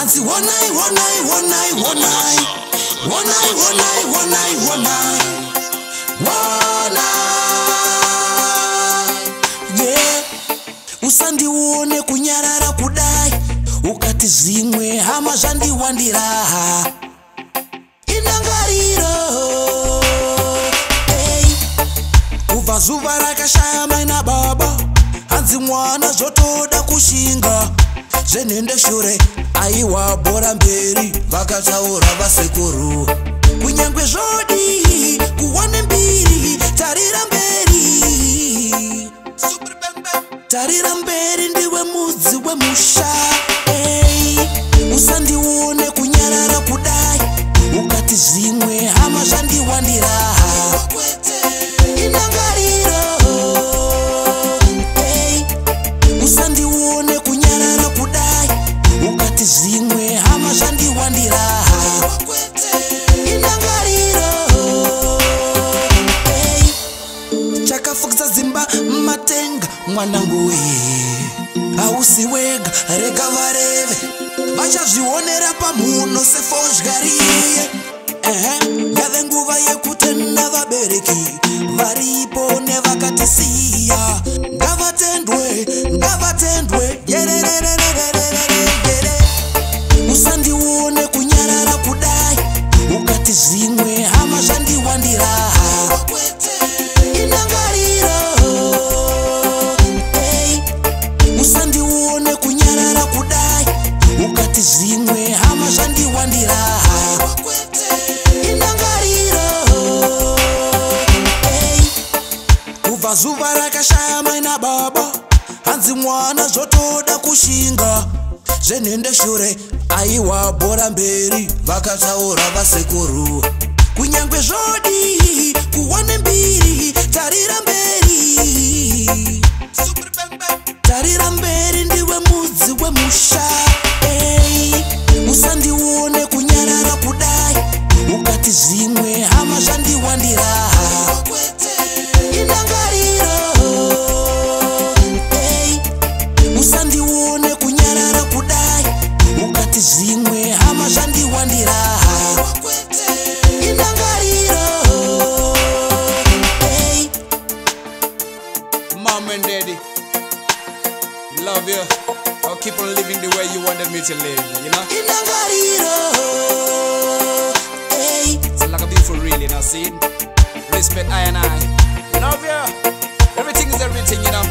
Anzi one night, yeah. Usandione kunyarara kudai ukati zimwe hama zvandiwandira inangariro kubva zuva rakashaya mai nababa hanzi mwana zvotoda kushinga zvenhende shure aiwa bhora mberi vakataura vasekuru kunyangwe zvodi kuwane mbiri tarira mberi ndiwe mudzi wemusha usandione kunyarara kudai ukati zimwe hama zvandiwandira inangariro usandione kunyarara kudai ukati zimwe hama zvandiwandira inangariro chakafukisa zimba matenga mwanangu hausi wega rega vareve vachazvionera pamhuno sefozhgariye yave nguva yekutenda vabereki varipo nevakatisiya ngavatendwe usandione kunyarara kudai ukati zimwe hama zvandiwandira inangariro usandione kunyarara kudai ukati zimwe hama zvandiwandira inangariro kubva zuva rakashaya mai nababa hanzi mwana zvotoda kushinga zvenhende shure aiwa bhora mberi vakataura vasekuru kunyangwe zvodi kuwane mbiri tarira mberi ndiwe mudzi wemusha usandione kunyarara kudai ukati zimwe hama zvandiwandira inangariro usandione kunyarara kudai ukati zimwe hama zvandiwandira inangariro Mom and daddy, love you. I'll keep on living the way you wanted me to live, you know? inangariro It's like a beautiful real, you know, see? Respect I and I. Love you. Everything is everything, you know?